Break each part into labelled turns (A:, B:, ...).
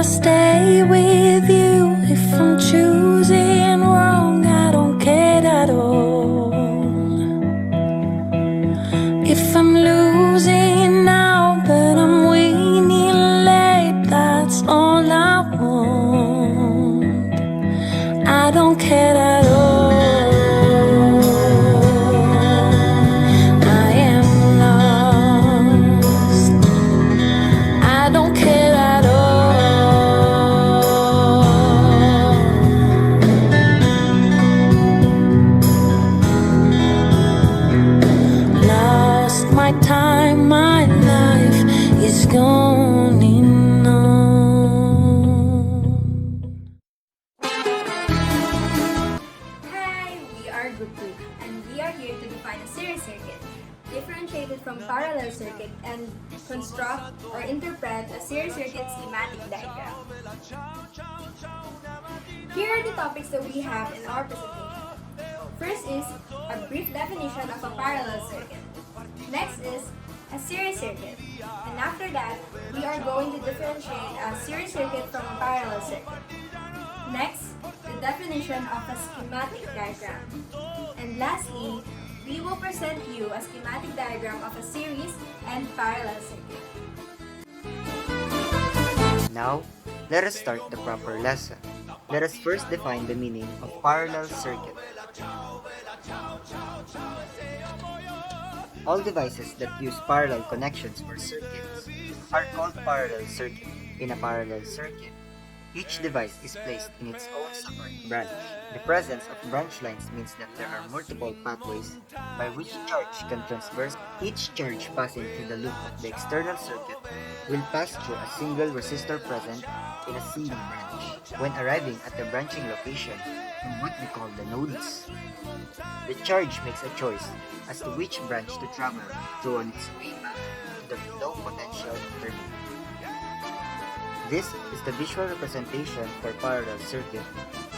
A: stay with you. If I'm choosing wrong, I don't care at all. If I'm losing now, but I'm winning late, that's all I want. I don't care at all. I am lost. I don't care at all. Lost my time, my life is going on.
B: Hi, we are Group 2 and we are here to define a series circuit, differentiated from parallel circuit, and construct or interpret a series circuit schematic diagram. Here are the topics that we have in our presentation. First is a brief definition of a parallel circuit. Next is a series circuit. And after that, we are going to differentiate a series circuit from a parallel circuit. Next, the definition of a schematic diagram. And lastly, we will present you a schematic diagram of a series and parallel circuit.
C: Now, let us start the proper lesson. Let us first define the meaning of parallel circuit. All devices that use parallel connections or circuits are called parallel circuit. In a parallel circuit, each device is placed in its own separate branch. The presence of branch lines means that there are multiple pathways by which charge can transverse. Each charge passing through the loop of the external circuit will pass through a single resistor present in a single branch. When arriving at the branching location, in what we call the nodes, the charge makes a choice as to which branch to travel through on its way back to the low potential terminal. This is the visual representation for parallel circuit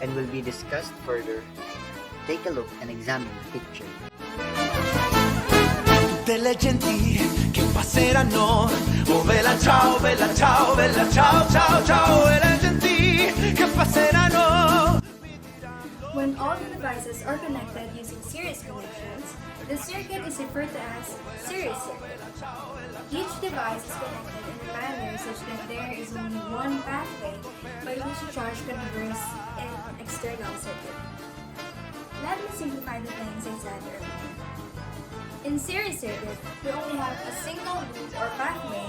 C: and will be discussed further. Take a look and examine the picture.
D: Tutte le genti che passeranno, oh bella ciao, bella ciao, bella ciao, ciao, ciao, e le genti che passeranno.
B: When all the devices are connected using series connections, the circuit is referred to as series circuit. Each device is connected in a manner such that there is only one pathway by which a charge can traverse an external circuit. Let me simplify the things I said earlier. In series circuit, we only have a single loop or pathway,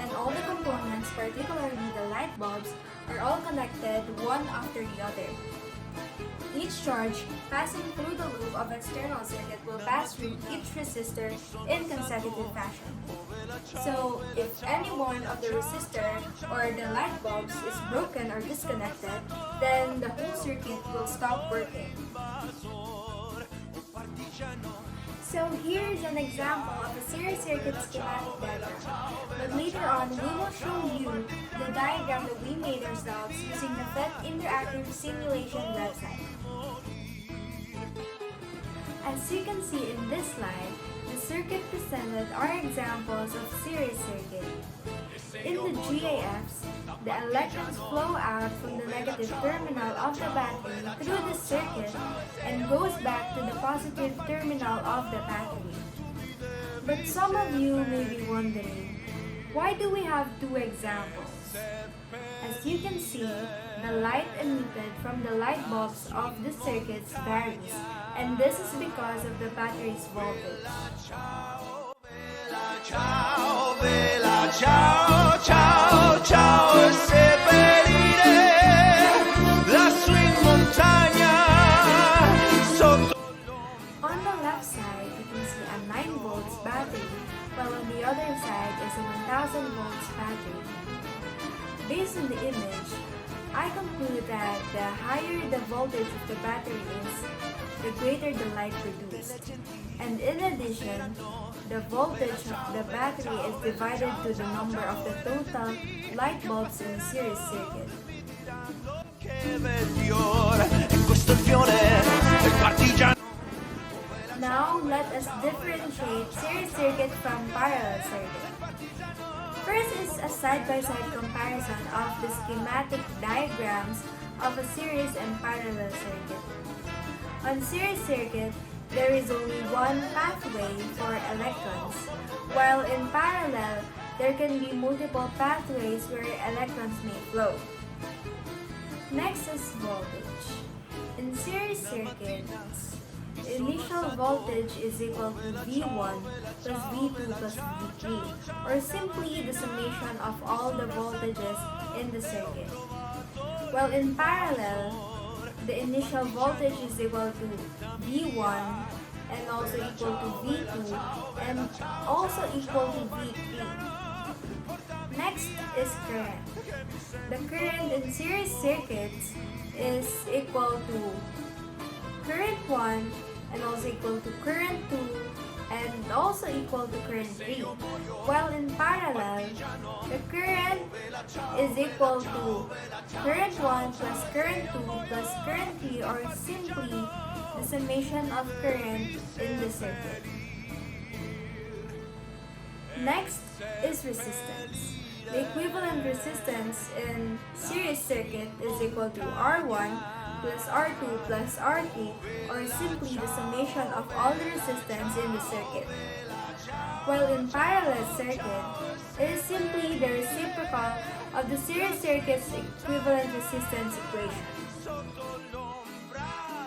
B: and all the components, particularly the light bulbs, are all connected one after the other. Each charge passing through the loop of external circuit will pass through each resistor in consecutive fashion. So, if any one of the resistor or the light bulbs is broken or disconnected, then the whole circuit will stop working. So here is an example of a series circuit schematic diagram, but later on we will show you the diagram that we made ourselves using the PhET Interactive Simulation website. As you can see in this slide, the circuit presented are examples of series circuit. In the GAFs, the electrons flow out from the negative terminal of the battery through the circuit and goes back to the positive terminal of the battery. But some of you may be wondering, why do we have two examples? As you can see, the light emitted from the light bulbs of the circuits varies, and this is because of the battery's voltage.
D: Ciao, bella ciao, ciao, ciao, e seppellire lassù in montagna sotto.
B: On the left side, you can see a 9 volts battery, while on the other side is a 1000 volts battery. Based on the image, I conclude that the higher the voltage of the battery is, the greater the light produced. And in addition, the voltage of the battery is divided to the number of the total light bulbs in a series circuit. Now, let us differentiate series circuit from parallel circuit. First is a side-by-side comparison of the schematic diagrams of a series and parallel circuit. On series circuit, there is only one pathway for electrons, while in parallel, there can be multiple pathways where electrons may flow. Next is voltage. In series circuits, the initial voltage is equal to V1 plus V2 plus V3, or simply the summation of all the voltages in the circuit. While in parallel, the initial voltage is equal to V1 and also equal to V2 and also equal to V3. Next is current. The current in series circuits is equal to current 1 and also equal to current 2 and also equal to current 3. While in parallel, the current is equal to current 1 plus current 2 plus current 3, or simply the summation of current in the circuit. Next is resistance. The equivalent resistance in series circuit is equal to R1 plus R2 plus R3, or simply the summation of all the resistance in the circuit. While in parallel circuit, it is simply the reciprocal of the series circuit's equivalent resistance equation.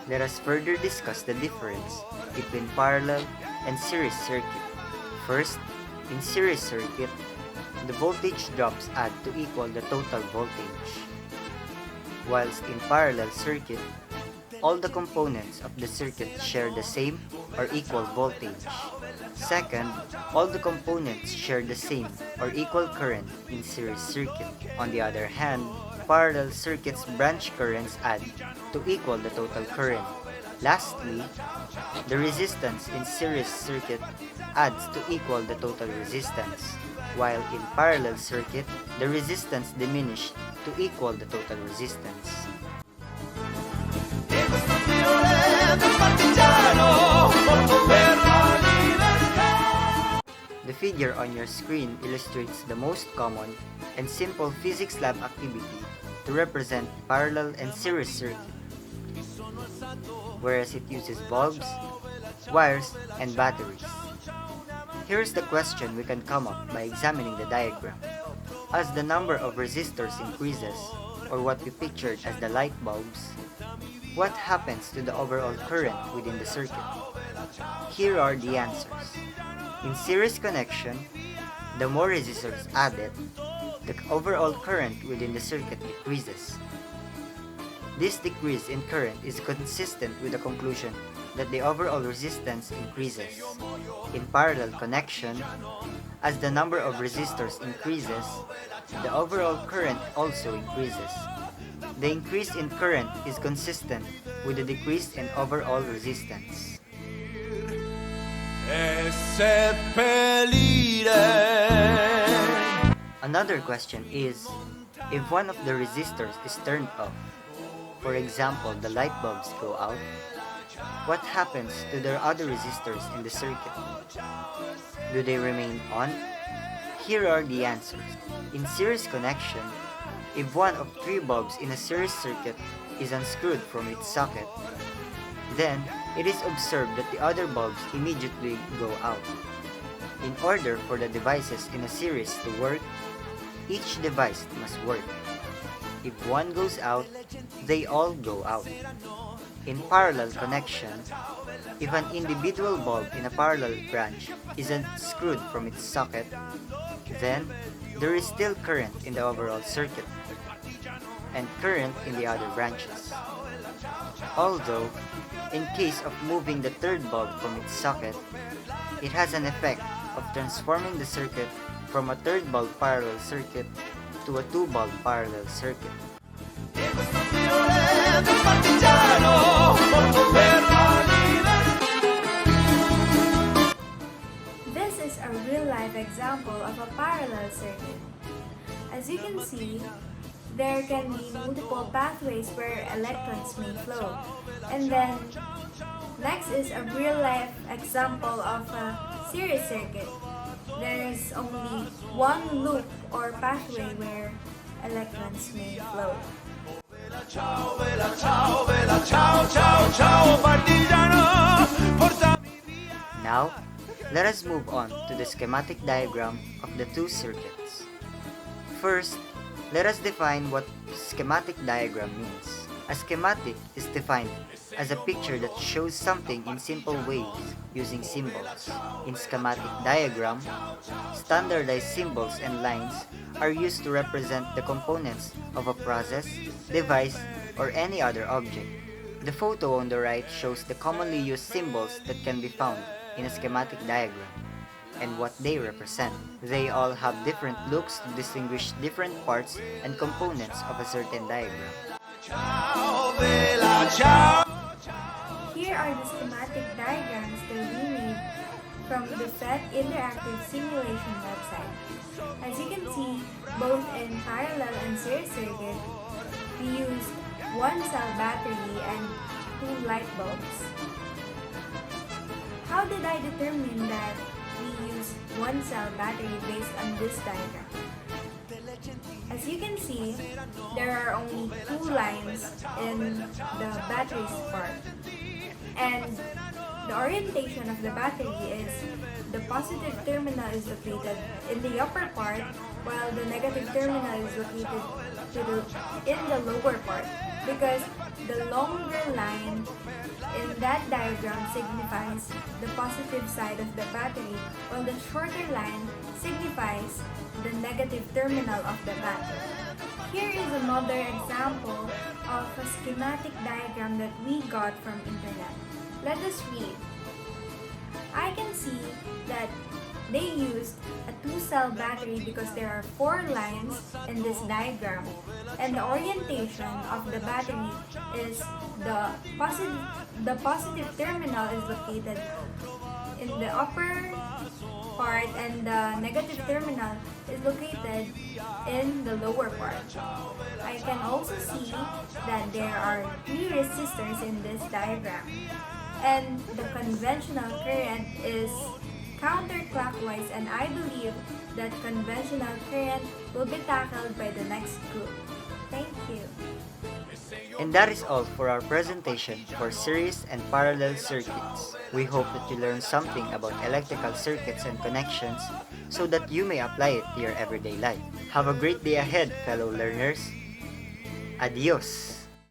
C: Let us further discuss the difference between parallel and series circuit. First, in series circuit, the voltage drops add to equal the total voltage. Whilst in parallel circuit, all the components of the circuit share the same or equal voltage. Second, all the components share the same or equal current in series circuit. On the other hand, parallel circuits branch currents add to equal the total current. Lastly, the resistance in series circuit adds to equal the total resistance, while in parallel circuit, the resistance diminished to equal the total resistance. The figure on your screen illustrates the most common and simple physics lab activity to represent parallel and series circuit, whereas it uses bulbs, wires, and batteries. Here's the question we can come up by examining the diagram. As the number of resistors increases, or what we pictured as the light bulbs, what happens to the overall current within the circuit? Here are the answers. In series connection, the more resistors added, the overall current within the circuit decreases. This decrease in current is consistent with the conclusion that the overall resistance increases. In parallel connection, as the number of resistors increases, the overall current also increases. The increase in current is consistent with the decrease in overall resistance. Another question is, if one of the resistors is turned off, for example, the light bulbs go out, what happens to the other resistors in the circuit? Do they remain on? Here are the answers. In series connection, if one of 3 bulbs in a series circuit is unscrewed from its socket, then it is observed that the other bulbs immediately go out. In order for the devices in a series to work, each device must work. If one goes out, they all go out. In parallel connection, if an individual bulb in a parallel branch is unscrewed from its socket, then there is still current in the overall circuit and current in the other branches. Although, in case of moving the third bulb from its socket, it has an effect of transforming the circuit from a third bulb parallel circuit to a 2-bulb parallel circuit.
B: This is a real-life example of a parallel circuit. As you can see, there can be multiple pathways where electrons may flow. And then, next is a real-life example of a series circuit. there is only one loop or pathway where electrons may flow.
D: Ciao, bella ciao, bella ciao, ciao, ciao, partigiano, porta.
C: Now, let us move on to the schematic diagram of the two circuits. First, let us define what schematic diagram means. A schematic is defined as a picture that shows something in simple ways using symbols. In schematic diagram, standardized symbols and lines are used to represent the components of a process, device, or any other object. The photo on the right shows the commonly used symbols that can be found in a schematic diagram and what they represent. They all have different looks to distinguish different parts and components of a certain diagram.
D: Ciao, bella ciao.
B: Here are the schematic diagrams that we made from the FET Interactive Simulation website. As you can see, both in parallel and series circuit, we used one cell battery and two light bulbs. How did I determine that we use one cell battery based on this diagram? As you can see, there are only two lines in the battery's part. And the orientation of the battery is the positive terminal is located in the upper part while the negative terminal is located in the lower part, because the longer line in that diagram signifies the positive side of the battery, while the shorter line signifies the negative terminal of the battery. Here is another example of a schematic diagram that we got from internet. Let us read. I can see that they used a two-cell battery because there are four lines in this diagram, and the orientation of the battery is the positive terminal is located in the upper part and the negative terminal is located in the lower part. I can also see that there are three resistors in this diagram, and the conventional current is counterclockwise, and I believe that conventional current will be tackled by the next group. Thank you.
C: And that is all for our presentation for series and parallel circuits. We hope that you learned something about electrical circuits and connections so that you may apply it to your everyday life. Have a great day ahead, fellow learners. Adios!